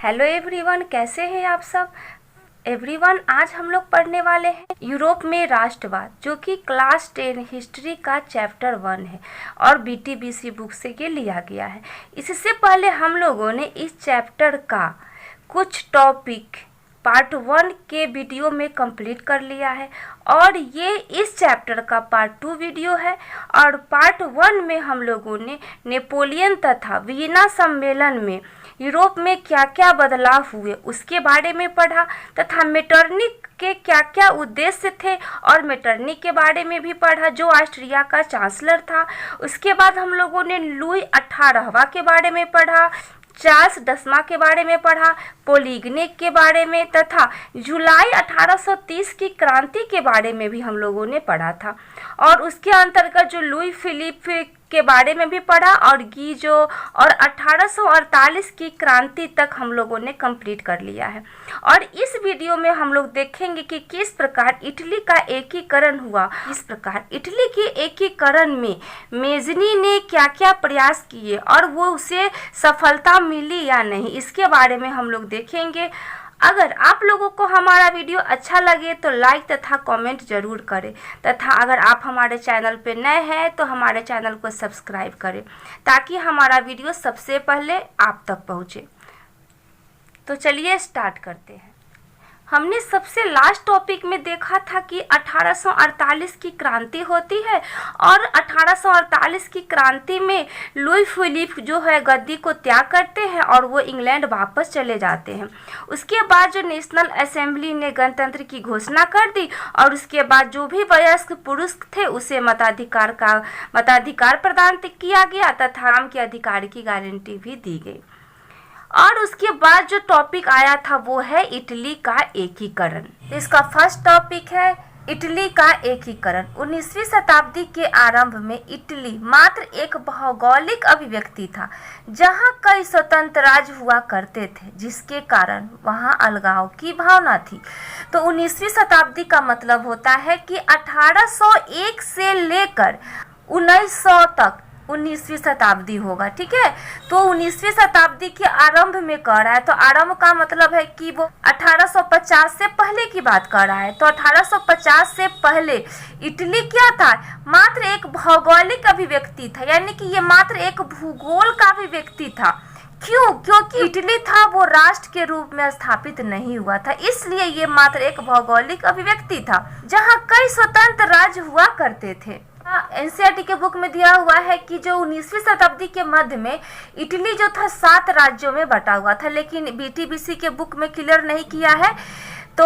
Hello everyone, कैसे हैं आप सब। एवरीवन, आज हम लोग पढ़ने वाले हैं यूरोप में राष्ट्रवाद, जो कि क्लास 10 हिस्ट्री का चैप्टर 1 है और बीटीबीसी बुक से ये लिया गया है। इससे पहले हम लोगों ने इस चैप्टर का कुछ टॉपिक पार्ट 1 के वीडियो में कंप्लीट कर लिया है और ये इस चैप्टर का पार्ट 2 वीडियो है। और पार्ट 1 में हम लोगों ने नेपोलियन तथा वियना सम्मेलन में यूरोप में क्या क्या बदलाव हुए उसके बारे में पढ़ा तथा मेटरनिक के क्या क्या उद्देश्य थे और मेटरनिक के बारे में भी पढ़ा, जो ऑस्ट्रिया का चांसलर था। उसके बाद हम लोगों ने लुई 18वां के बारे में पढ़ा, चार्ल्स 10वां के बारे में पढ़ा, पोलिग्निक के बारे में तथा जुलाई 1830 की क्रांति के बारे में भी हम लोगों ने पढ़ा था। और उसके अंतर्गत जो लुई फिलिप के बारे में भी पढ़ा और गीजो और 1848 की क्रांति तक हम लोगों ने कंप्लीट कर लिया है। और इस वीडियो में हम लोग देखेंगे कि किस प्रकार इटली का एकीकरण हुआ, इस प्रकार इटली के एकीकरण में मेजनी ने क्या क्या प्रयास किए और वो उसे सफलता मिली या नहीं, इसके बारे में हम लोग देखेंगे। अगर आप लोगों को हमारा वीडियो अच्छा लगे तो लाइक तथा कमेंट जरूर करें तथा अगर आप हमारे चैनल पर नए हैं तो हमारे चैनल को सब्सक्राइब करें ताकि हमारा वीडियो सबसे पहले आप तक पहुंचे। तो चलिए स्टार्ट करते हैं। हमने सबसे लास्ट टॉपिक में देखा था कि 1848 की क्रांति होती है और 1848 की क्रांति में लुई फिलिप जो है गद्दी को त्याग करते हैं और वो इंग्लैंड वापस चले जाते हैं। उसके बाद जो नेशनल असेंबली ने गणतंत्र की घोषणा कर दी और उसके बाद जो भी वयस्क पुरुष थे उसे मताधिकार प्रदान किया गया तथा नाम के अधिकार की गारंटी भी दी गई। और उसके बाद जो टॉपिक आया था वो है इटली का एकीकरण। इसका फर्स्ट टॉपिक है इटली का एकीकरण। 19वीं शताब्दी के आरंभ में इटली मात्र एक भौगोलिक अभिव्यक्ति था जहां कई स्वतंत्र राज्य हुआ करते थे, जिसके कारण वहां अलगाव की भावना थी। तो 19वीं शताब्दी का मतलब होता है कि 1801 से लेकर 1900 तक 19वीं शताब्दी होगा, ठीक है। तो 19वीं शताब्दी के आरंभ में कर रहा है, तो आरंभ का मतलब है कि वो 1850 से पहले की बात कर रहा है। तो 1850 से पहले इटली क्या था, मात्र एक भौगोलिक अभिव्यक्ति था, यानी कि ये मात्र एक भूगोल का अभिव्यक्ति था। क्यों? क्योंकि इटली था वो राष्ट्र के रूप में स्थापित नहीं हुआ था, इसलिए ये मात्र एक भौगोलिक अभिव्यक्ति था जहाँ कई स्वतंत्र राज्य हुआ करते थे। एनसीईआरटी के बुक में दिया हुआ है कि जो 19वीं शताब्दी के मध्य में इटली जो था 7 राज्यों में बटा हुआ था, लेकिन बीटीबीसी के बुक में क्लियर नहीं किया है। तो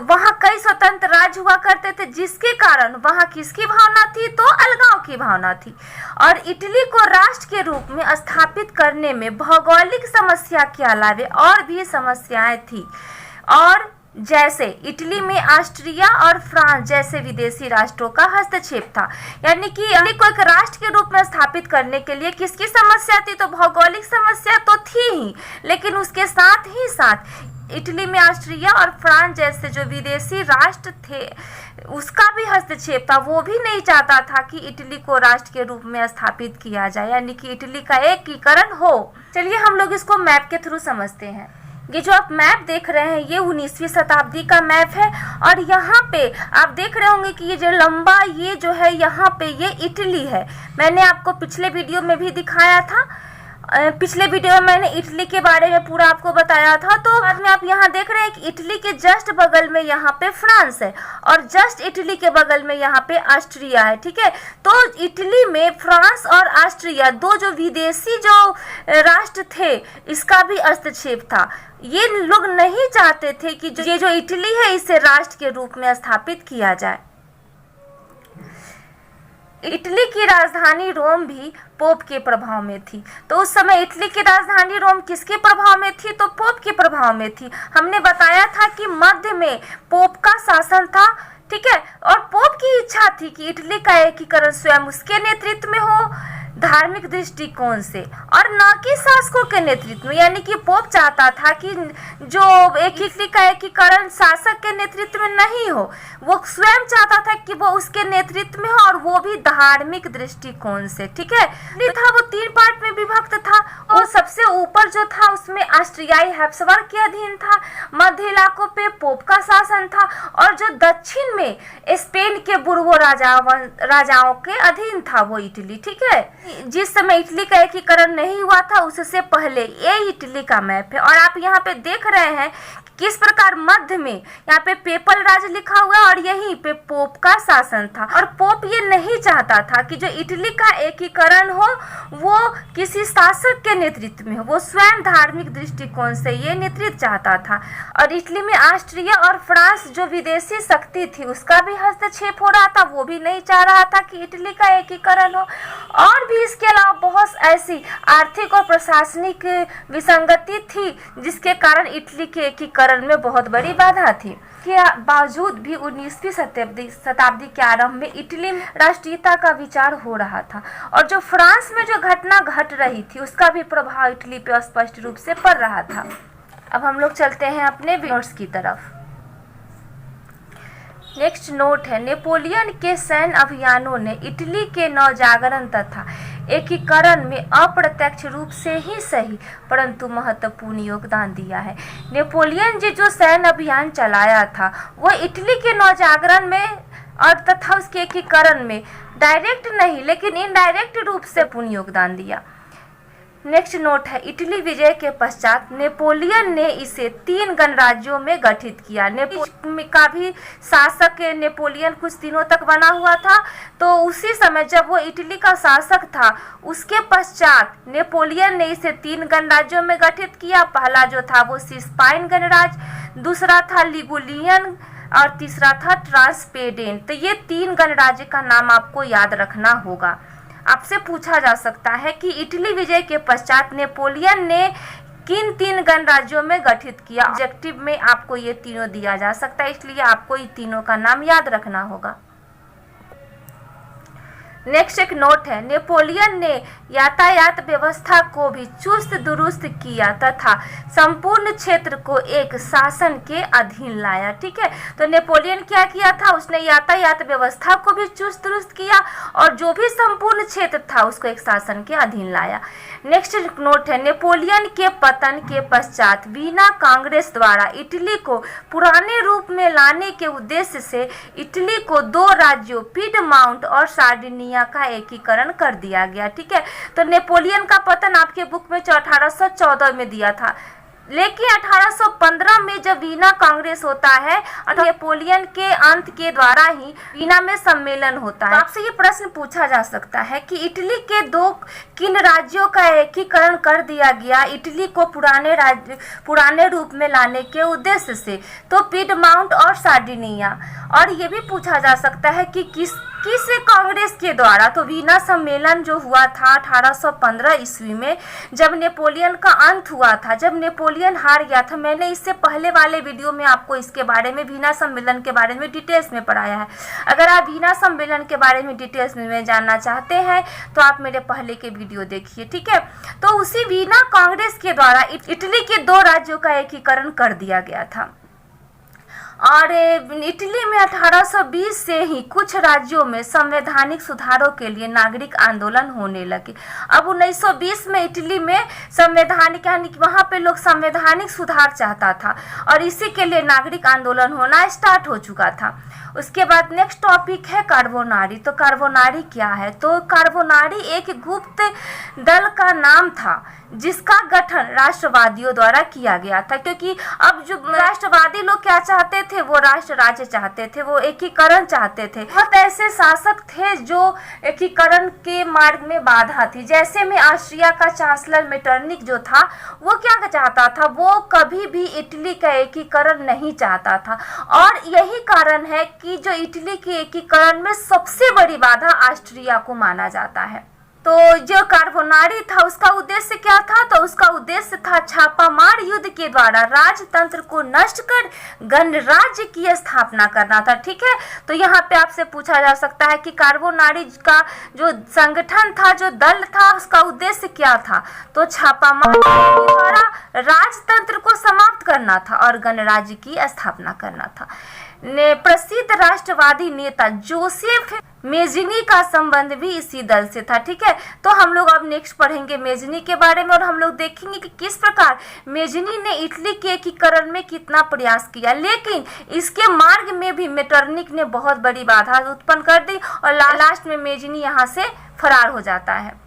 वहाँ कई स्वतंत्र राज्य हुआ करते थे, जिसके कारण वहाँ किसकी भावना थी, तो अलगाव की भावना थी। और इटली को राष्ट्र के रूप में स्थापित करने में भौगोलिक समस्या के अलावे और भी समस्याएं थी, और जैसे इटली में ऑस्ट्रिया और फ्रांस जैसे विदेशी राष्ट्रों का हस्तक्षेप था। यानी कि इटली को एक राष्ट्र के रूप में स्थापित करने के लिए किसकी समस्या थी, तो भौगोलिक समस्या तो थी ही, लेकिन उसके साथ ही साथ इटली में ऑस्ट्रिया और फ्रांस जैसे जो विदेशी राष्ट्र थे उसका भी हस्तक्षेप था। वो भी नहीं चाहता था कि इटली को राष्ट्र के रूप में स्थापित किया जाए, यानी कि इटली का एकीकरण हो। चलिए हम लोग इसको मैप के थ्रू समझते हैं। ये जो आप मैप देख रहे हैं ये 19वीं शताब्दी का मैप है और यहाँ पे आप देख रहे होंगे कि ये जो लंबा ये जो है यहाँ पे ये इटली है। मैंने आपको पिछले वीडियो में भी दिखाया था, पिछले वीडियो में मैंने इटली के बारे में पूरा आपको बताया था। तो बाद में आप यहाँ देख रहे हैं कि इटली के जस्ट बगल में यहाँ पे फ्रांस है और जस्ट इटली के बगल में यहाँ पे ऑस्ट्रिया है, ठीक है। तो इटली में फ्रांस और ऑस्ट्रिया दो जो विदेशी जो राष्ट्र थे इसका भी हस्तक्षेप था। ये लोग नहीं चाहते थे कि ये जो इटली है इसे राष्ट्र के रूप में स्थापित किया जाए। इटली की राजधानी रोम भी पोप के प्रभाव में थी। तो उस समय इटली की राजधानी रोम किसके प्रभाव में थी, तो पोप के प्रभाव में थी। हमने बताया था कि मध्य में पोप का शासन था, ठीक है, और पोप की इच्छा थी कि इटली का एकीकरण स्वयं उसके नेतृत्व में हो, धार्मिक दृष्टिकोण से, और न कि शासकों के नेतृत्व में। यानी कि पोप चाहता था कि जो इटली का एकीकरण शासक के नेतृत्व में नहीं हो, वो स्वयं चाहता था कि वो उसके नेतृत्व में हो और वो भी धार्मिक दृष्टिकोण से, ठीक है। था वो 3 पार्ट में विभक्त था। वो सबसे ऊपर जो था उसमें ऑस्ट्रियाई हैप्सबर्ग के अधीन था, मध्य इलाकों पे पोप का शासन था, और जो दक्षिण में स्पेन के बुर्बो राजाओं के अधीन था वो इटली। ठीक है, जिस समय इटली का एकीकरण नहीं हुआ था उससे पहले ये इटली का मैप है। और आप यहाँ पे देख रहे हैं किस प्रकार मध्य में यहाँ पे पेपल राज लिखा हुआ है और यहीं पे पोप का शासन था। और पोप ये नहीं चाहता था कि जो इटली का एकीकरण हो वो किसी शासक के नेतृत्व में हो, वो स्वयं धार्मिक दृष्टिकोण से ये नेतृत्व चाहता था। और इटली में ऑस्ट्रिया और फ्रांस जो विदेशी शक्ति थी उसका भी हस्तक्षेप हो रहा था, वो भी नहीं चाह रहा था कि इटली का एकीकरण हो। और भी इसके अलावा बहुत ऐसी आर्थिक और प्रशासनिक विसंगति थी जिसके कारण इटली के एकीकरण में बहुत बड़ी बाधा थी। के बावजूद भी 19वीं शताब्दी के आरंभ में इटली में राष्ट्रीयता का विचार हो रहा था, और जो फ्रांस में जो घटना घट रही थी उसका भी प्रभाव इटली पे स्पष्ट रूप से पड़ रहा था। अब हम लोग चलते हैं अपने नोट्स की तरफ। नेक्स्ट नोट है, नेपोलियन के सैन्य अभियानों ने इटली के नवजागरण तथा एकीकरण में अप्रत्यक्ष रूप से ही सही परंतु महत्वपूर्ण योगदान दिया है। नेपोलियन जी जो सैन्य अभियान चलाया था वो इटली के नवजागरण में और तथा उसके एकीकरण में डायरेक्ट नहीं लेकिन इनडायरेक्ट रूप से पूर्ण योगदान दिया। नेक्स्ट नोट है, इटली विजय के पश्चात नेपोलियन ने इसे 3 गणराज्यों में गठित किया। का भी शासक नेपोलियन कुछ दिनों तक बना हुआ था, तो उसी समय जब वो इटली का शासक था उसके पश्चात नेपोलियन ने इसे 3 गणराज्यों में गठित किया। पहला जो था वो सिस्पाइन गणराज्य, दूसरा था लिगुलियन और तीसरा था ट्रांसपेडेंट। तो ये 3 गणराज्य का नाम आपको याद रखना होगा। आपसे पूछा जा सकता है कि इटली विजय के पश्चात नेपोलियन ने किन 3 गणराज्यों में गठित किया। ऑब्जेक्टिव में आपको ये तीनों दिया जा सकता है, इसलिए आपको ये तीनों का नाम याद रखना होगा। नेक्स्ट एक नोट है, नेपोलियन ने यातायात व्यवस्था को भी चुस्त दुरुस्त किया तथा संपूर्ण क्षेत्र को एक शासन के अधीन लाया। ठीक है, तो नेपोलियन क्या किया था, उसने यातायात व्यवस्था को भी चुस्त दुरुस्त किया और जो भी संपूर्ण क्षेत्र था उसको एक शासन के अधीन लाया। नेक्स्ट नोट है, नेपोलियन के पतन के पश्चात वीना कांग्रेस द्वारा इटली को पुराने रूप में लाने के उद्देश्य से इटली को 2 राज्यों पीडमाउंट और सार्डिनिया का एकीकरण कर दिया गया। ठीक है, तो नेपोलियन का पतन आपके बुक में 1814 में दिया था, लेकिन 1815 में जब वीना कांग्रेस होता है और नेपोलियन के अंत के द्वारा ही वीना में सम्मेलन होता है। तो आपसे ये प्रश्न पूछा जा सकता है कि इटली के 2 किन राज्यों का एकीकरण कर दिया गया इटली को पुराने रूप में लाने के उद्देश्य से, तो पीडमाउंट और सार्डिनिया। और ये भी पूछा जा सकता है कि किस कांग्रेस के द्वारा, तो वीना सम्मेलन जो हुआ था 1815 ईस्वी में जब नेपोलियन का अंत हुआ था, जब नेपोलियन हार गया था। मैंने इससे पहले वाले वीडियो में आपको इसके बारे में वीना सम्मेलन के बारे में डिटेल्स में पढ़ाया है। अगर आप वीना सम्मेलन के बारे में डिटेल्स में जानना चाहते हैं तो आप मेरे पहले के वीडियो देखिए। ठीक है, तो उसी वीना कांग्रेस के द्वारा इटली के 2 राज्यों का एकीकरण कर दिया गया था। और इटली में 1820 से ही कुछ राज्यों में संवैधानिक सुधारों के लिए नागरिक आंदोलन होने लगे। अब 1920 में इटली में संवैधानिक यानी कि वहाँ पे लोग संवैधानिक सुधार चाहता था और इसी के लिए नागरिक आंदोलन होना स्टार्ट हो चुका था। उसके बाद नेक्स्ट टॉपिक है कार्बोनारी। तो कार्बोनारी क्या है, तो कार्बोनारी एक गुप्त दल का नाम था जिसका गठन राष्ट्रवादियों द्वारा किया गया था, क्योंकि अब जो राष्ट्रवादी लोग क्या चाहते थे, वो राष्ट्र राज्य चाहते थे, वो एकीकरण चाहते थे। बहुत ऐसे शासक थे जो एकीकरण के मार्ग में बाधा थी, जैसे में ऑस्ट्रिया का चांसलर मेटरनिक जो था वो क्या चाहता था, वो कभी भी इटली का एकीकरण नहीं चाहता था। और यही कारण है कि जो इटली के एकीकरण में सबसे बड़ी बाधा ऑस्ट्रिया को माना जाता है। तो जो कार्बोनारी था उसका उद्देश्य क्या था, तो उसका उद्देश्य था छापामार युद्ध के द्वारा राजतंत्र को नष्ट कर गणराज्य की स्थापना करना था। ठीक है, तो यहाँ पे आपसे पूछा जा सकता है कि कार्बोनारी का जो संगठन था, जो दल था, उसका उद्देश्य क्या था, तो छापामार के द्वारा राजतंत्र को समाप्त करना था और गणराज्य की स्थापना करना था। प्रसिद्ध राष्ट्रवादी नेता जोसेफ मेजिनी का संबंध भी इसी दल से था। ठीक है, तो हम लोग अब नेक्स्ट पढ़ेंगे मेजिनी के बारे में और हम लोग देखेंगे कि किस प्रकार मेजिनी ने इटली के एकीकरण में कितना प्रयास किया, लेकिन इसके मार्ग में भी मेटरनिक ने बहुत बड़ी बाधा उत्पन्न कर दी और लास्ट में मेजिनी यहाँ से फरार हो जाता है।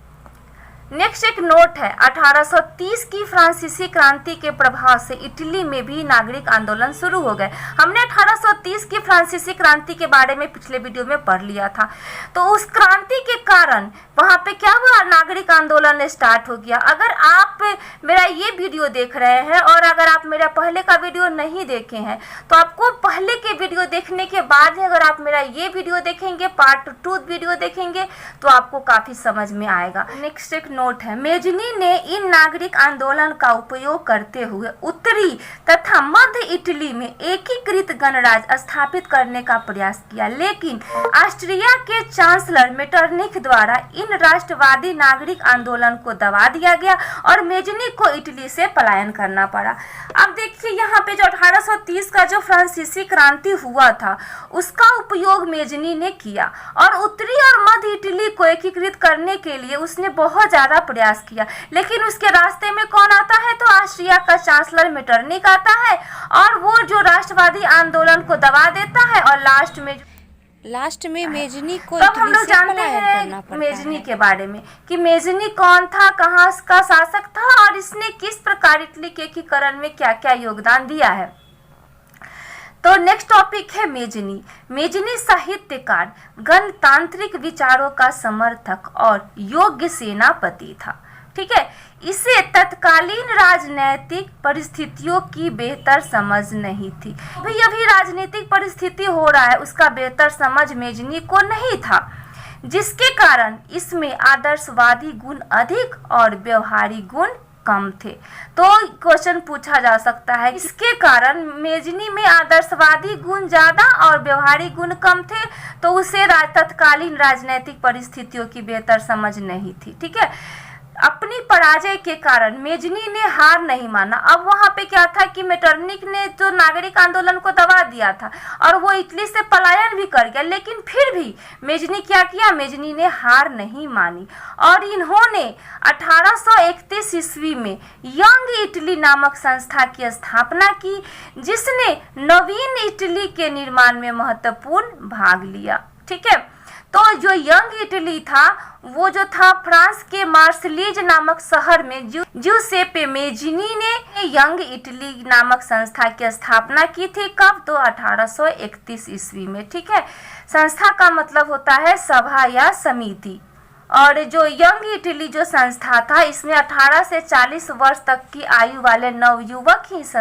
नेक्स्ट एक नोट है, 1830 की फ्रांसीसी क्रांति के प्रभाव से इटली में भी नागरिक आंदोलन शुरू हो गए। हमने 1830 की फ्रांसीसी क्रांति के बारे में पिछले वीडियो में पढ़ लिया था। तो उस क्रांति के कारण वहां पे क्या हुआ, नागरिक आंदोलन स्टार्ट हो गया। अगर आप मेरा ये वीडियो देख रहे हैं और अगर आप मेरा पहले का वीडियो नहीं देखे हैं तो आपको पहले के वीडियो देखने के बाद ही अगर आप मेरा ये वीडियो देखेंगे, पार्ट 2 वीडियो देखेंगे तो आपको काफी समझ में आएगा। नेक्स्ट एक नोट है, मेजिनी ने इन नागरिक आंदोलन का उपयोग करते हुए उत्तरी तथा मध्य इटली में एकीकृत गणराज्य स्थापित करने का प्रयास किया, लेकिन ऑस्ट्रिया के चांसलर मेटरनिक द्वारा इन राष्ट्रवादी नागरिक आंदोलन को दबा दिया गया और मेजिनी को इटली से पलायन करना पड़ा। अब देखिए यहाँ पे जो 1830 का जो फ्रांसीसी क्रांति हुआ था उसका उपयोग मेजिनी ने किया और उत्तरी और मध्य इटली को एकीकृत करने के लिए उसने बहुत ज्यादा प्रयास किया, लेकिन उसके रास्ते में कौन आता है, तो ऑस्ट्रिया का चांसलर मेटरनिक आता है और वो जो राष्ट्रवादी आंदोलन को दबा देता है और लास्ट में मेजिनी को तब हम लोग जानते हैं मेजिनी के बारे में कि मेजिनी कौन था, कहाँ का शासक था और इसने किस प्रकार इटली के एकीकरण में क्या क्या योगदान दिया है। तो नेक्स्ट टॉपिक है मेजिनी। मेजिनी साहित्यकार, गणतांत्रिक विचारों का समर्थक और योग्य सेनापति था। ठीक है, इसे तत्कालीन राजनीतिक परिस्थितियों की बेहतर समझ नहीं थी। अभी राजनीतिक परिस्थिति हो रहा है उसका बेहतर समझ मेजिनी को नहीं था, जिसके कारण इसमें आदर्शवादी गुण अधिक और व्यवहारिक गुण कम थे। तो क्वेश्चन पूछा जा सकता है इसके कारण मेजिनी में आदर्शवादी गुण ज्यादा और व्यवहारिक गुण कम थे, तो उसे तत्कालीन राजनीतिक परिस्थितियों की बेहतर समझ नहीं थी। ठीक है, अपनी पराजय के कारण मेजिनी ने हार नहीं माना। अब वहां पे क्या था कि मेटरनिक ने जो नागरिक आंदोलन को दबा दिया था और वो इटली से पलायन भी कर गया, लेकिन फिर भी मेजिनी क्या किया, मेजिनी ने हार नहीं मानी और इन्होंने 1831 ईस्वी में यंग इटली नामक संस्था की स्थापना की, जिसने नवीन इटली के निर्माण में महत्वपूर्ण भाग लिया। ठीक है, तो जो यंग इटली था वो जो था फ्रांस के मार्सिलीज नामक शहर में जूसेपे मेजिनी ने यंग इटली नामक संस्था की स्थापना की थी। कब, तो 1831 ईस्वी में। ठीक है, संस्था का मतलब होता है सभा या समिति और जो यंग इटली जो संस्था था इसमें 18 से 40 वर्ष तक की आयु वाले नवयुवक ही इस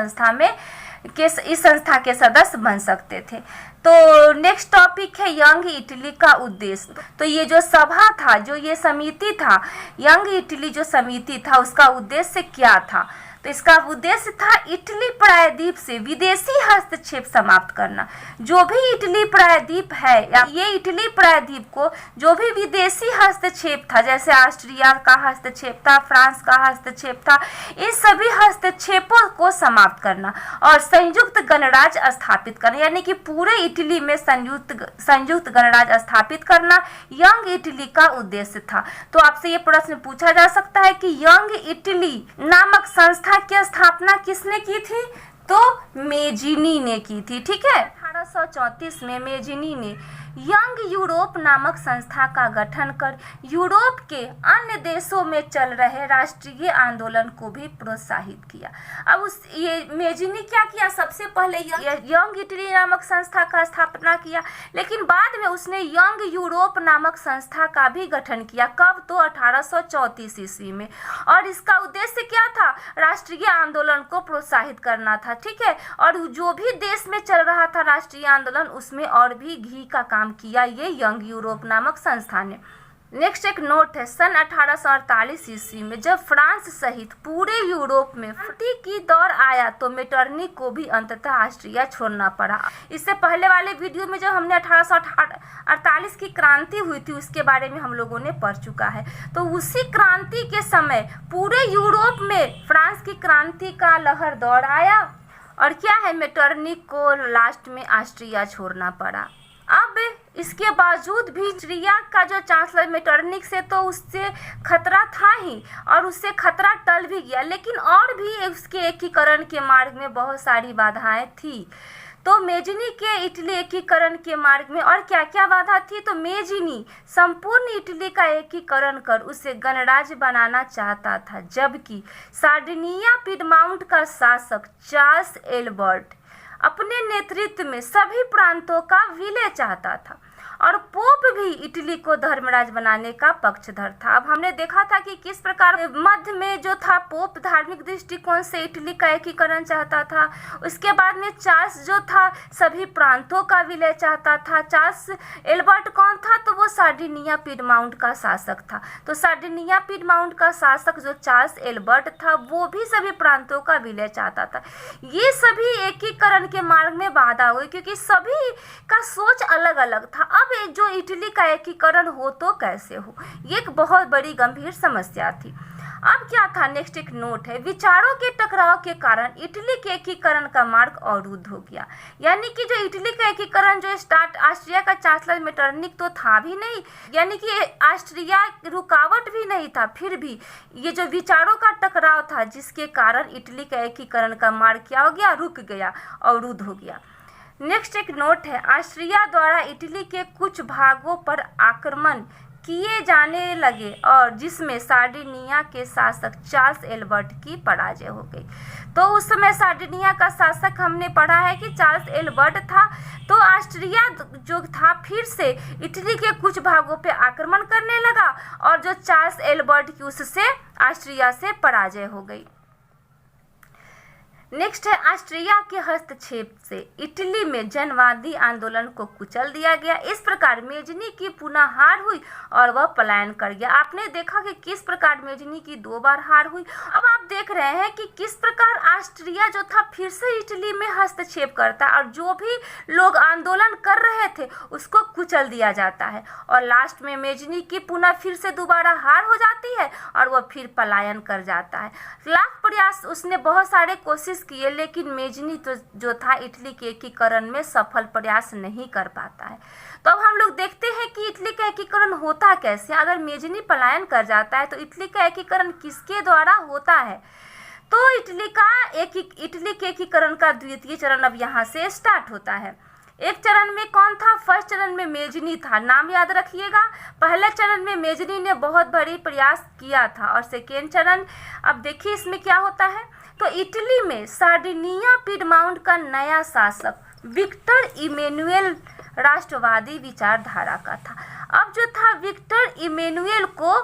संस्था के सदस्य बन सकते थे। तो नेक्स्ट टॉपिक है यंग इटली का उद्देश्य। तो ये जो सभा था, जो ये समिति था, यंग इटली जो समिति था उसका उद्देश्य क्या था, तो इसका उद्देश्य था इटली प्रायद्वीप से विदेशी हस्तक्षेप समाप्त करना। जो भी इटली प्रायद्वीप है या ये इटली प्रायद्वीप को जो भी विदेशी हस्तक्षेप था, जैसे ऑस्ट्रिया का हस्तक्षेप था, फ्रांस का हस्तक्षेप था, इन सभी हस्तक्षेपों को समाप्त करना और संयुक्त गणराज्य स्थापित करना, यानी कि पूरे इटली में संयुक्त गणराज्य स्थापित करना यंग इटली का उद्देश्य था। तो आपसे ये प्रश्न पूछा जा सकता है कि यंग इटली नामक संस्था की स्थापना किसने की थी, तो मेजिनी ने की थी। ठीक है, 1834 में मेजिनी ने यंग यूरोप नामक संस्था का गठन कर यूरोप के अन्य देशों में चल रहे राष्ट्रीय आंदोलन को भी प्रोत्साहित किया। अब ये मेजिनी क्या किया, सबसे पहले यंग इटली नामक संस्था का स्थापना किया, लेकिन बाद में उसने यंग यूरोप नामक संस्था का भी गठन किया। कब, तो 1834 ईस्वी में, और इसका उद्देश्य क्या था, राष्ट्रीय आंदोलन को प्रोत्साहित करना था। ठीक है, और जो भी देश में चल रहा था राष्ट्रीय आंदोलन उसमें और भी घी का काम किया ये यंग यूरोप नामक संस्था ने। नेक्स्ट एक नोट है, सन 1848 ईस्वी में जब फ्रांस सहित पूरे यूरोप में फटी की दौर आया तो मेटरनिक को भी अंततः ऑस्ट्रिया छोड़ना पड़ा। इससे पहले वाले वीडियो में जब हमने 1848 की क्रांति हुई थी उसके बारे में हम लोगों ने पढ़ चुका है। तो उसी क्रांति के समय पूरे यूरोप में फ्रांस की क्रांति का लहर दौड़ आया और क्या है, मेटरनिक को लास्ट में ऑस्ट्रिया छोड़ना पड़ा। अब इसके बावजूद भी ऑस्ट्रिया का जो चांसलर मेटरनिक से तो उससे खतरा था ही और उससे खतरा टल भी गया, लेकिन और भी उसके एकीकरण के मार्ग में बहुत सारी बाधाएं थी। तो मेजिनी के इटली एकीकरण के मार्ग में और क्या क्या बाधा थी, तो मेजिनी संपूर्ण इटली का एकीकरण कर उसे गणराज्य बनाना चाहता था, जबकि सार्डिनिया पिडमाउंट का शासक चार्ल्स एल्बर्ट अपने नेतृत्व में सभी प्रांतों का विलय चाहता था और पोप भी इटली को धर्मराज बनाने का पक्षधर था। अब हमने देखा था कि किस प्रकार मध्य में जो था पोप धार्मिक दृष्टिकोण से इटली का एकीकरण चाहता था। उसके बाद में चार्ल्स जो था सभी प्रांतों का विलय चाहता था। चार्ल्स एल्बर्ट कौन था, तो वो सार्डिनिया पिडमाउंट का शासक था। तो सार्डिनिया पिडमाउंट का शासक जो चार्ल्स एल्बर्ट था वो भी सभी प्रांतों का विलय चाहता था। ये सभी एकीकरण के मार्ग में बाधा हुई क्योंकि सभी का सोच अलग अलग था। अब जो इटली का एकीकरण हो तो कैसे हो, ये एक बहुत बड़ी गंभीर समस्या थी। अब क्या था, नेक्स्ट एक नोट है, विचारों के टकराव के कारण इटली के एकीकरण का मार्ग अवरुद्ध हो गया। यानी कि जो इटली का एकीकरण जो स्टार्ट ऑस्ट्रिया का चांसलर मेटरनिक तो था भी नहीं, यानी कि ऑस्ट्रिया रुकावट भी नहीं था, फिर भी ये जो विचारों का टकराव था जिसके कारण इटली का एकीकरण का मार्ग क्या हो गया, रुक गया, अवरुद्ध हो गया। नेक्स्ट एक नोट है, ऑस्ट्रिया द्वारा इटली के कुछ भागों पर आक्रमण किए जाने लगे और जिसमें सार्डिनिया के शासक चार्ल्स एल्बर्ट की पराजय हो गई। तो उस समय सार्डिनिया का शासक हमने पढ़ा है कि चार्ल्स एल्बर्ट था। तो ऑस्ट्रिया जो था फिर से इटली के कुछ भागों पे आक्रमण करने लगा और जो चार्ल्स एल्बर्ट की उससे ऑस्ट्रिया से पराजय हो गई। नेक्स्ट है, ऑस्ट्रिया के हस्तक्षेप से इटली में जनवादी आंदोलन को कुचल दिया गया। इस प्रकार मेजिनी की पुनः हार हुई और वह पलायन कर गया। आपने देखा कि किस प्रकार मेजिनी की 2 बार हार हुई। अब आप देख रहे हैं कि किस प्रकार ऑस्ट्रिया जो था फिर से इटली में हस्तक्षेप करता है और जो भी लोग आंदोलन कर रहे थे उसको कुचल दिया जाता है और लास्ट में मेजिनी की पुनः फिर से दोबारा हार हो जाती है और वह फिर पलायन कर जाता है। लाख प्रयास उसने बहुत सारे कोशिश किए, लेकिन मेजिनी तो जो था इटली के एकीकरण में सफल प्रयास नहीं कर पाता है। तो अब हम लोग देखते हैं कि इटली का एकीकरण होता कैसे। अगर मेजिनी पलायन कर जाता है तो इटली का एकीकरण किसके द्वारा होता है, तो इटली के एकीकरण का द्वितीय चरण अब यहाँ से स्टार्ट होता है। एक चरण में कौन था, फर्स्ट चरण में मेजिनी था, नाम याद रखिएगा। पहले चरण में मेजिनी ने बहुत बड़ी प्रयास किया था और सेकेंड चरण, अब देखिए इसमें क्या होता है। तो इटली में सार्डिनिया पिडमाउंट का नया शासक विक्टर इमैनुएल राष्ट्रवादी विचारधारा का था। अब जो था विक्टर इमैनुएल को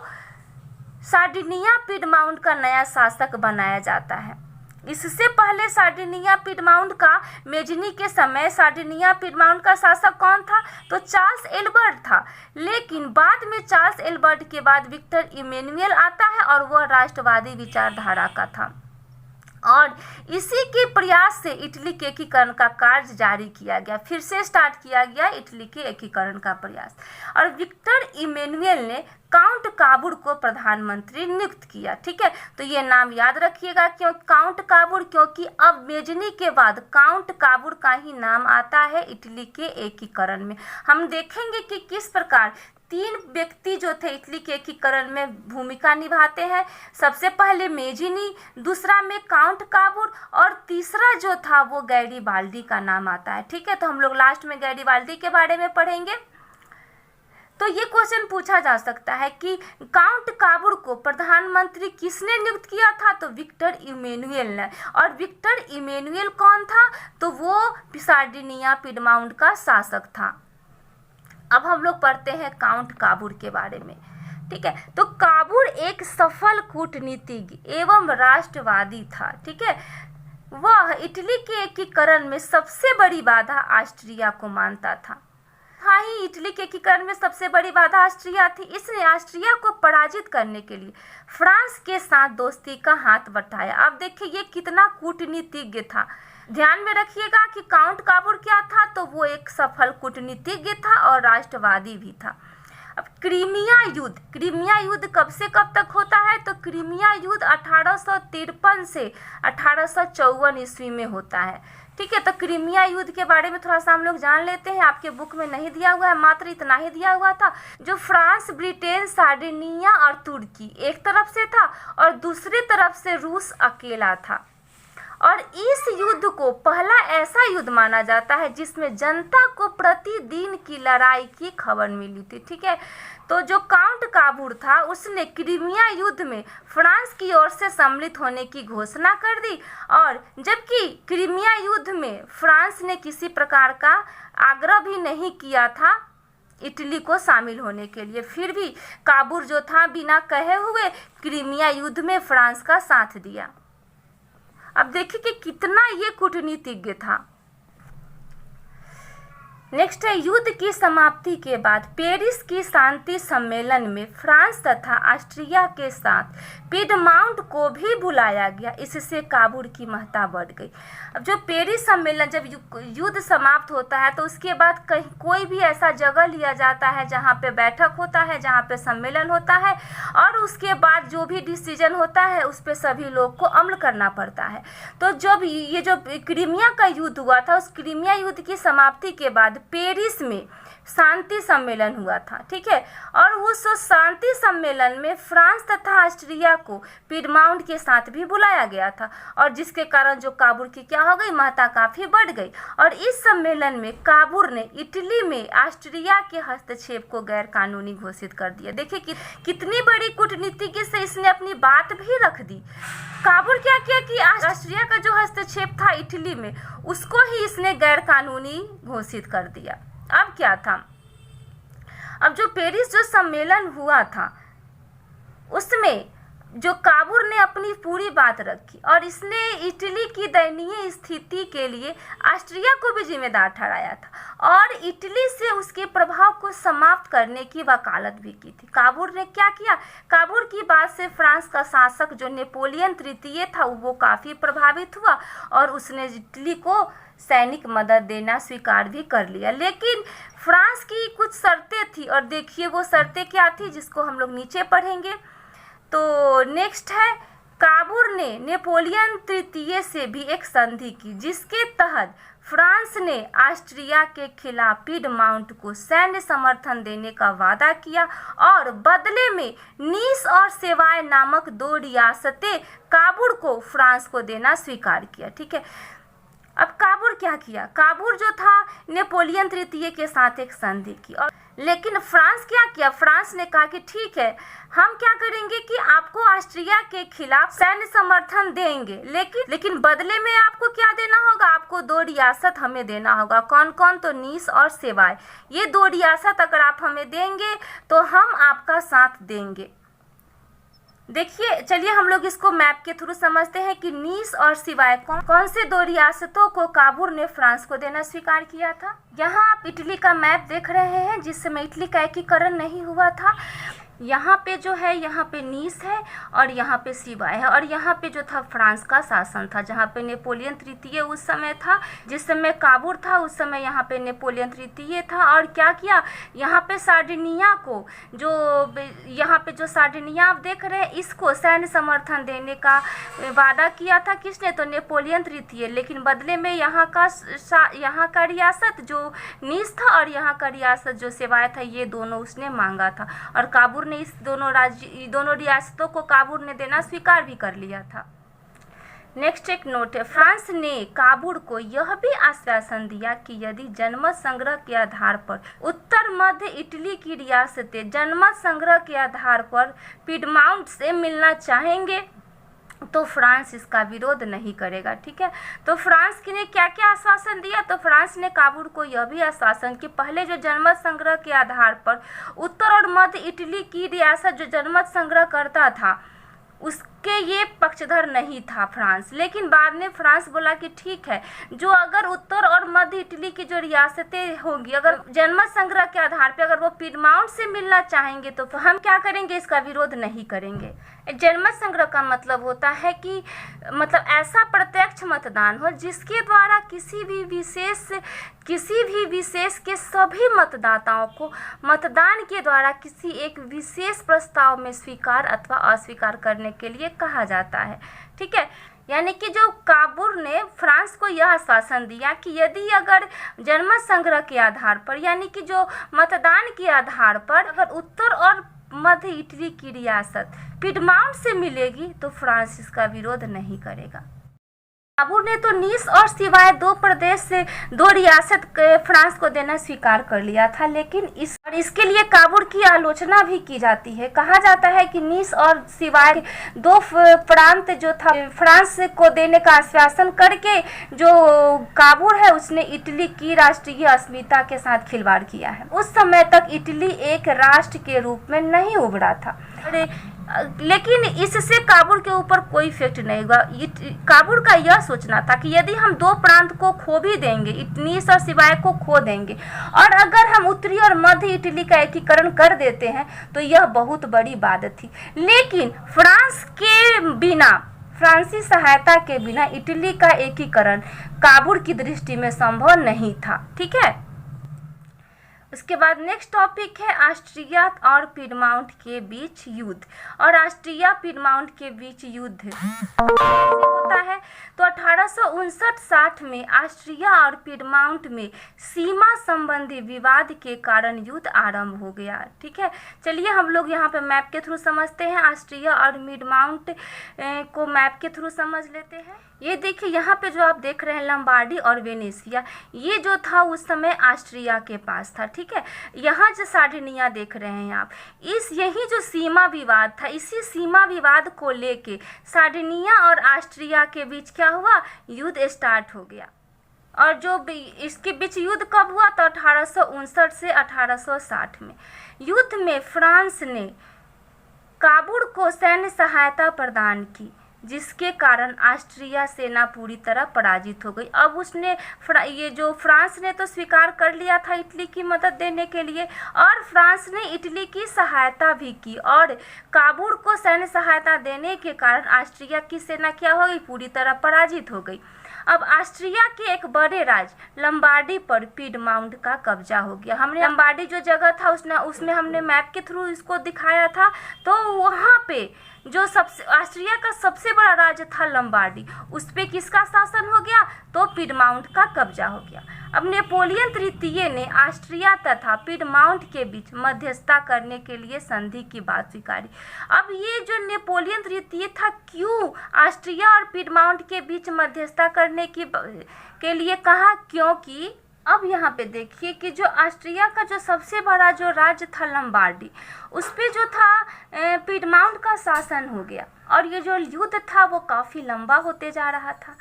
सार्डिनिया पिडमाउंट का नया शासक बनाया जाता है। इससे पहले सार्डिनिया पिडमाउंट का मेजिनी के समय सार्डिनिया पिडमाउंट का शासक कौन था, तो चार्ल्स एल्बर्ट था। लेकिन बाद में चार्ल्स एल्बर्ट के बाद विक्टर इमैनुएल आता है और वह राष्ट्रवादी विचारधारा का था और इसी के प्रयास से इटली के एकीकरण का कार्य जारी किया गया, फिर से स्टार्ट किया गया इटली के एकीकरण का प्रयास। और विक्टर इमैनुएल ने काउंट काबुर को प्रधानमंत्री नियुक्त किया। ठीक है, तो ये नाम याद रखिएगा क्यों काउंट काबुर, क्योंकि अब मेजिनी के बाद काउंट काबुर का ही नाम आता है इटली के एकीकरण में। हम देखेंगे कि किस प्रकार 3 व्यक्ति जो थे इटली के एकीकरण में भूमिका निभाते हैं। सबसे पहले मेजिनी, दूसरा में काउंट काबुर और तीसरा जो था वो गैरीबाल्दी का नाम आता है। ठीक है, तो हम लोग लास्ट में गैरीबाल्दी के बारे में पढ़ेंगे। तो ये क्वेश्चन पूछा जा सकता है कि काउंट काबुर को प्रधानमंत्री किसने नियुक्त किया था, तो विक्टर इमैनुएल ने। और विक्टर इमैनुएल कौन था, तो वो सार्डिनिया पिडमाउंट का शासक था। अब हम लोग पढ़ते हैं काउंट काबुर के बारे में। ठीक है, तो काबुर एक सफल कूटनीतिज्ञ एवं राष्ट्रवादी था। ठीक है, वह इटली के एकीकरण में सबसे बड़ी बाधा ऑस्ट्रिया को मानता था। हाँ ही इटली के एकीकरण में सबसे बड़ी बाधा ऑस्ट्रिया थी। इसने ऑस्ट्रिया को पराजित करने के लिए फ्रांस के साथ दोस्ती का हाथ बटाया। अब देखिए ये कितना कूटनीतिज्ञ था। ध्यान में रखिएगा कि काउंट काबुर क्या था, तो वो एक सफल कूटनीतिज्ञ था और राष्ट्रवादी भी था। अब क्रीमिया युद्ध कब से कब तक होता है? तो क्रीमिया युद्ध 1853 से 1854 ईस्वी में होता है। ठीक है, तो क्रीमिया युद्ध के बारे में थोड़ा सा हम लोग जान लेते हैं। आपके बुक में नहीं दिया हुआ है, मात्र इतना ही दिया हुआ था, जो फ्रांस, ब्रिटेन, सार्डिनिया और तुर्की एक तरफ से था और दूसरी तरफ से रूस अकेला था। और इस युद्ध को पहला ऐसा युद्ध माना जाता है जिसमें जनता को प्रतिदिन की लड़ाई की खबर मिली थी। ठीक है, तो जो काउंट काबूर था उसने क्रीमिया युद्ध में फ्रांस की ओर से सम्मिलित होने की घोषणा कर दी, और जबकि क्रीमिया युद्ध में फ्रांस ने किसी प्रकार का आग्रह भी नहीं किया था इटली को शामिल होने के लिए, फिर भी काबूर जो था बिना कहे हुए क्रीमिया युद्ध में फ्रांस का साथ दिया। अब देखिए कि कितना ये कूटनीतिज्ञ था। नेक्स्ट है, युद्ध की समाप्ति के बाद पेरिस की शांति सम्मेलन में फ्रांस तथा ऑस्ट्रिया के साथ पीडमाउंट को भी बुलाया गया, इससे काबूल की महत्ता बढ़ गई। अब जो पेरिस सम्मेलन, जब युद्ध समाप्त होता है तो उसके बाद कहीं कोई भी ऐसा जगह लिया जाता है जहाँ पे बैठक होता है, जहाँ पे सम्मेलन होता है, और उसके बाद जो भी डिसीजन होता है उस पर सभी लोग को अमल करना पड़ता है। तो जब ये जो क्रीमिया का युद्ध हुआ था, उस क्रीमिया युद्ध की समाप्ति के बाद पेरिस में शांति सम्मेलन हुआ था। ठीक है, और उस शांति सम्मेलन में फ्रांस तथा ऑस्ट्रिया को पीडमाउंट के साथ भी बुलाया गया था, और जिसके कारण जो काबूल की क्या हो गई, महत्ता काफी बढ़ गई। और इस सम्मेलन में काबूल ने इटली में ऑस्ट्रिया के हस्तक्षेप को गैर कानूनी घोषित कर दिया। देखिए कि कितनी बड़ी कूटनीति से इसने अपनी बात भी रख दी। काबूल क्या किया कि ऑस्ट्रिया का जो हस्तक्षेप था इटली में, उसको ही इसने गैर कानूनी घोषित कर दिया। अब क्या था, अब जो पेरिस जो सम्मेलन हुआ था उसमें जो काबूल ने अपनी पूरी बात रखी, और इसने इटली की दयनीय स्थिति के लिए ऑस्ट्रिया को भी जिम्मेदार ठहराया था, और इटली से उसके प्रभाव को समाप्त करने की वकालत भी की थी। काबूल ने क्या किया, काबूल की बात से फ्रांस का शासक जो नेपोलियन तृतीय था वो काफ़ी प्रभावित हुआ, और उसने इटली को सैनिक मदद देना स्वीकार भी कर लिया। लेकिन फ्रांस की कुछ शर्तें थी, और देखिए वो शर्तें क्या थी जिसको हम लोग नीचे पढ़ेंगे। तो नेक्स्ट है, काबूल ने नेपोलियन तृतीय से भी एक संधि की जिसके तहत फ्रांस ने ऑस्ट्रिया के खिलाफ पीडमाउंट को सैन्य समर्थन देने का वादा किया, और बदले में नीस और सेवाय नामक 2 रियासतें काबूल को फ्रांस को देना स्वीकार किया। ठीक है, अब काबूल क्या किया, काबूल जो था नेपोलियन तृतीय के साथ एक संधि की, और लेकिन फ्रांस क्या किया, फ्रांस ने कहा कि ठीक है हम क्या करेंगे कि आपको ऑस्ट्रिया के खिलाफ सैन्य समर्थन देंगे, लेकिन बदले में आपको क्या देना होगा, आपको 2 रियासत हमें देना होगा। कौन कौन, तो नीस और सेवाय, ये 2 रियासत अगर आप हमें देंगे तो हम आपका साथ देंगे। देखिए, चलिए हम लोग इसको मैप के थ्रू समझते हैं कि नीस और सिवाय कौन से 2 रियासतों को काबूल ने फ्रांस को देना स्वीकार किया था। यहाँ आप इटली का मैप देख रहे हैं जिस समय इटली का एकीकरण नहीं हुआ था। यहाँ पे जो है, यहाँ पे नीस है और यहाँ पे सिवाय है, और यहाँ पे जो था फ्रांस का शासन था, जहाँ पे नेपोलियन तृतीय उस समय था, जिस समय काबूल था उस समय यहाँ पे नेपोलियन तृतीय था। और क्या किया, यहाँ पे सार्डिनिया को, जो यहाँ पे जो सार्डिनिया आप देख रहे हैं, इसको सैन्य समर्थन देने का वादा किया था किसने, तो नेपोलियन तृतीय। लेकिन बदले में यहाँ का रियासत जो नीस था और यहाँ का रियासत जो सिवाय था, ये दोनों उसने मांगा था, और काबूल ने इस दोनों रियासतों को काबूल ने देना स्वीकार भी कर लिया था। नेक्स्ट एक नोट है, फ्रांस ने काबूल को यह भी आश्वासन दिया कि यदि जनमत संग्रह के आधार पर उत्तर मध्य इटली की रियासतें जनमत संग्रह के आधार पर पीडमाउंट से मिलना चाहेंगे तो फ्रांस इसका विरोध नहीं करेगा। ठीक है, तो फ्रांस ने क्या क्या आश्वासन दिया, तो फ्रांस ने काबूल को यह भी आश्वासन कि पहले जो जनमत संग्रह के आधार पर उत्तर और मध्य इटली की रियासत जो जनमत संग्रह करता था उसके ये पक्षधर नहीं था फ्रांस। लेकिन बाद में फ्रांस बोला कि ठीक है, जो अगर उत्तर और मध्य इटली की जो रियासतें होंगी, अगर जनमत संग्रह के आधार पर अगर वो पीडमाउंट से मिलना चाहेंगे तो हम क्या करेंगे, इसका विरोध नहीं करेंगे। जनमत संग्रह का मतलब होता है कि मतलब ऐसा प्रत्यक्ष मतदान हो जिसके द्वारा किसी भी विशेष के सभी मतदाताओं को मतदान के द्वारा किसी एक विशेष प्रस्ताव में स्वीकार अथवा अस्वीकार करने के लिए कहा जाता है। ठीक है, यानी कि जो काबुल ने फ्रांस को यह आश्वासन दिया कि यदि अगर जनमत संग्रह के आधार पर यानी कि जो मतदान के आधार पर अगर उत्तर और मध्य इटली की रियासत पिडमाउंट से मिलेगी तो फ्रांस इसका विरोध नहीं करेगा। काबुल ने तो नीस और सिवाय 2 प्रदेश से 2 रियासत फ्रांस को देना स्वीकार कर लिया था, लेकिन इसके लिए काबुल की आलोचना भी की जाती है। कहा जाता है कि नीस और सिवाय 2 प्रांत जो था फ्रांस को देने का आश्वासन करके जो काबुल है उसने इटली की राष्ट्रीय अस्मिता के साथ खिलवाड़ किया है। उस समय तक इटली एक राष्ट्र के रूप में नहीं उभरा था, लेकिन इससे काबुल के ऊपर कोई इफेक्ट नहीं हुआ। काबुल का यह सोचना था कि यदि हम 2 प्रांत को खो भी देंगे, नीस और सिवाय को खो देंगे, और अगर हम उत्तरी और मध्य इटली का एकीकरण कर देते हैं तो यह बहुत बड़ी बात थी। लेकिन फ्रांस के बिना, फ्रांसीसी सहायता के बिना इटली का एकीकरण काबुल की दृष्टि में संभव नहीं था। ठीक है, उसके बाद नेक्स्ट टॉपिक है ऑस्ट्रिया और पिडमाउंट के बीच युद्ध। और ऑस्ट्रिया पिडमाउंट के बीच युद्ध होता है तो 1859-60 में ऑस्ट्रिया और पिडमाउंट में सीमा संबंधी विवाद के कारण युद्ध आरंभ हो गया। ठीक है, चलिए हम लोग यहाँ पे मैप के थ्रू समझते हैं। ऑस्ट्रिया और पिडमाउंट को मैप के थ्रू समझ लेते हैं। ये देखिए यहाँ पे जो आप देख रहे हैं लंबार्डी और वेनेसिया, ये जो था उस समय ऑस्ट्रिया के पास था। ठीक है, यहाँ जो सार्डिनिया देख रहे हैं आप, यही जो सीमा विवाद था, इसी सीमा विवाद को लेके सार्डिनिया और ऑस्ट्रिया के बीच क्या हुआ, युद्ध स्टार्ट हो गया। और जो इसके बीच युद्ध कब हुआ तो 1859 से 1860 में। युद्ध में फ्रांस ने काबुल को सैन्य सहायता प्रदान की, जिसके कारण ऑस्ट्रिया सेना पूरी तरह पराजित हो गई। अब उसने ये जो फ्रांस ने तो स्वीकार कर लिया था इटली की मदद देने के लिए, और फ्रांस ने इटली की सहायता भी की, और काबुल को सैन्य सहायता देने के कारण ऑस्ट्रिया की सेना क्या हो गई, पूरी तरह पराजित हो गई। अब ऑस्ट्रिया के एक बड़े राज्य लंबार्डी पर पिडमाउंट का कब्जा हो गया। हमने लंबार्डी जो जगह था उसमें हमने मैप के थ्रू इसको दिखाया था। तो वहाँ पे जो ऑस्ट्रिया का सबसे बड़ा राज्य था लंबार्डी, उस पे किसका शासन हो गया, तो पिडमाउंट का कब्जा हो गया। अब नेपोलियन तृतीय ने ऑस्ट्रिया तथा पिडमाउंट के बीच मध्यस्थता करने के लिए संधि की बात स्वीकारी। अब ये जो नेपोलियन तृतीय था, क्यों ऑस्ट्रिया और पिडमाउंट के बीच मध्यस्थता करने के लिए कहा, क्योंकि अब यहाँ पे देखिए कि जो ऑस्ट्रिया का जो सबसे बड़ा जो राज्य था लंबार्डी, उस पे जो था पिडमाउंट का शासन हो गया, और ये जो युद्ध था वो काफ़ी लंबा होते जा रहा था।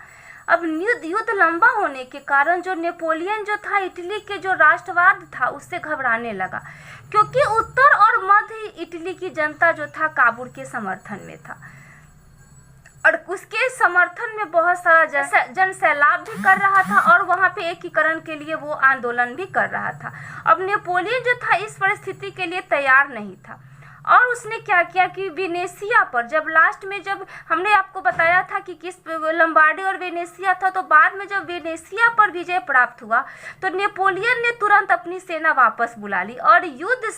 अब युद्ध लंबा होने के कारण जो नेपोलियन जो था इटली के जो राष्ट्रवाद था उससे घबराने लगा, क्योंकि उत्तर और मध्य इटली की जनता जो था काबुल के समर्थन में था, और उसके समर्थन में बहुत सारा जन सैलाब भी कर रहा था, और वहाँ पे एकीकरण के लिए वो आंदोलन भी कर रहा था। अब नेपोलियन जो था इस परिस्थिति के लिए तैयार नहीं था, और उसने क्या किया कि वेनेसिया पर, जब लास्ट में जब हमने आपको बताया था कि किस लंबार्डी और वेनेसिया था, तो बाद में जब वेनेसिया पर विजय प्राप्त हुआ तो नेपोलियन ने तुरंत अपनी सेना वापस बुला ली, और युद्ध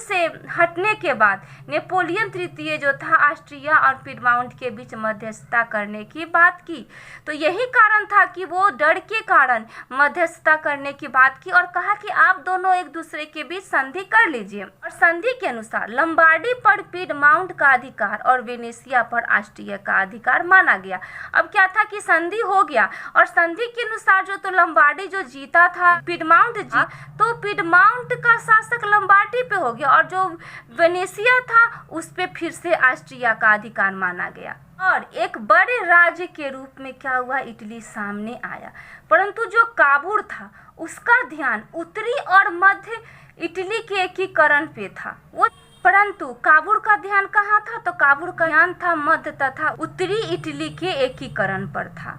से हटने के बाद नेपोलियन तृतीय जो था ऑस्ट्रिया और पिडमाउंट के बीच मध्यस्थता करने की बात की। तो यही कारण था कि वो डर के कारण मध्यस्थता करने की बात की, और कहा कि आप दोनों एक दूसरे के बीच संधि कर लीजिए। और संधि के अनुसार लंबार्डी पर पिडमाउंट का अधिकार और वेनेसिया पर ऑस्ट्रिया का अधिकार माना गया। अब क्या था कि संधि हो गया, और संधि के अनुसार जो तो लंबार्डी जो जीता था, पिडमाउंट जीता, तो पिडमाउंट का शासक लंबार्डी पे हो गया, और जो वेनेसिया था उस पे फिर से ऑस्ट्रिया का अधिकार माना गया, और एक बड़े राज्य के रूप में क्या हुआ, इटली सामने आया। परंतु जो काबुल था उसका ध्यान उत्तरी और मध्य इटली के एकीकरण पे था, परंतु काबुल का ध्यान कहाँ था, तो काबुल का ध्यान था मध्य तथा उत्तरी इटली के एकीकरण पर था।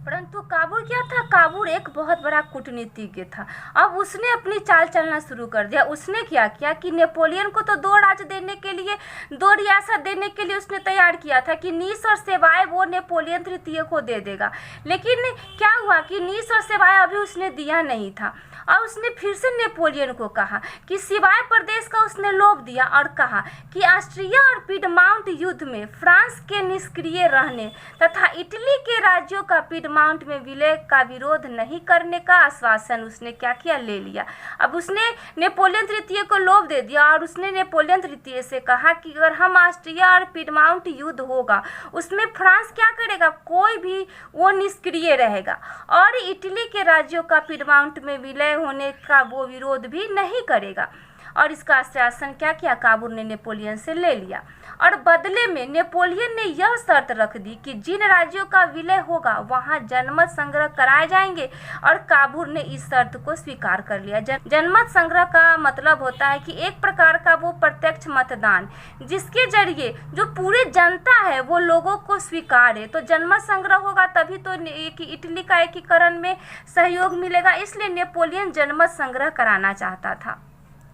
परंतु काबुल क्या था, काबुल एक बहुत बड़ा कूटनीतिज्ञ था। अब उसने अपनी चाल चलना शुरू कर दिया। उसने क्या किया कि नेपोलियन को तो 2 राज्य देने के लिए, 2 रियासत देने के लिए उसने तैयार किया था कि नीस और सेवाएं वो नेपोलियन तृतीय को दे देगा। लेकिन क्या हुआ कि नीस और सेवाएं अभी उसने दिया नहीं था, और उसने फिर से नेपोलियन को कहा कि सिवाय प्रदेश का उसने लोभ दिया और कहा कि ऑस्ट्रिया और पिडमाउंट युद्ध में फ्रांस के निष्क्रिय रहने तथा इटली के राज्यों का पिडमाउंट में विलय का विरोध नहीं करने का आश्वासन उसने क्या किया, ले लिया। अब उसने नेपोलियन तृतीय को लोभ दे दिया और उसने नेपोलियन तृतीय से कहा कि अगर हम ऑस्ट्रिया और पिडमाउंट युद्ध होगा उसमें फ्रांस क्या करेगा, कोई भी वो निष्क्रिय रहेगा और इटली के राज्यों का पिडमाउंट में विलय होने का वो विरोध भी नहीं करेगा। और इसका आश्वासन क्या किया, काबुल ने नेपोलियन से ले लिया। और बदले में नेपोलियन ने यह शर्त रख दी कि जिन राज्यों का विलय होगा वहां जनमत संग्रह कराए जाएंगे, और काबुल ने इस शर्त को स्वीकार कर लिया। जनमत संग्रह का मतलब होता है कि एक प्रकार का वो प्रत्यक्ष मतदान जिसके जरिए जो पूरी जनता है वो लोगों को स्वीकारे। तो जनमत संग्रह होगा तभी तो इटली का एकीकरण में सहयोग मिलेगा, इसलिए नेपोलियन जनमत संग्रह कराना चाहता था।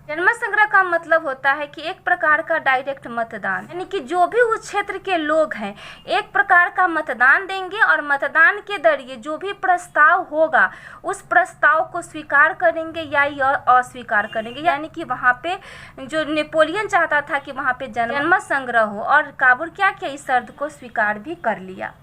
जनमत संग्रह का मतलब होता है कि एक प्रकार का डायरेक्ट मतदान, यानी कि जो भी उस क्षेत्र के लोग हैं एक प्रकार का मतदान देंगे और मतदान के जरिए जो भी प्रस्ताव होगा उस प्रस्ताव को स्वीकार करेंगे या अस्वीकार करेंगे। यानी कि वहाँ पे जो नेपोलियन चाहता था कि वहाँ पे जनमत संग्रह हो, और काबुल क्या किया, इस शर्त को स्वीकार भी कर लिया।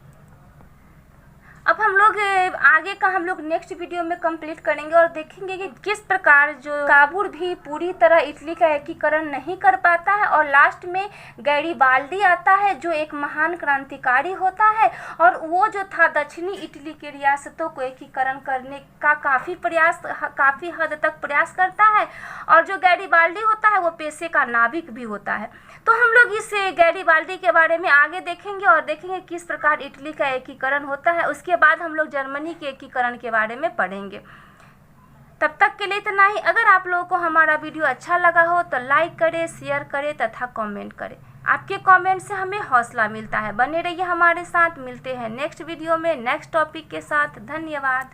अब हम लोग आगे का हम लोग नेक्स्ट वीडियो में कंप्लीट करेंगे और देखेंगे कि किस प्रकार जो काबुल भी पूरी तरह इटली का एकीकरण नहीं कर पाता है और लास्ट में गैरिबाल्डी आता है जो एक महान क्रांतिकारी होता है, और वो जो था दक्षिणी इटली के रियासतों को एकीकरण करने का काफ़ी हद तक प्रयास करता है, और जो गैरिबाल्डी होता है वो पेशे का नाविक भी होता है। तो हम लोग इस गैरिबाल्डी के बारे में आगे देखेंगे और देखेंगे किस प्रकार इटली का एकीकरण होता है। उसके बाद हम लोग जर्मनी के एकीकरण के बारे में पढ़ेंगे। तब तक के लिए इतना ही। अगर आप लोगों को हमारा वीडियो अच्छा लगा हो तो लाइक करें, शेयर करें तथा कमेंट करें। आपके कमेंट से हमें हौसला मिलता है। बने रहिए हमारे साथ, मिलते हैं नेक्स्ट वीडियो में नेक्स्ट टॉपिक के साथ। धन्यवाद।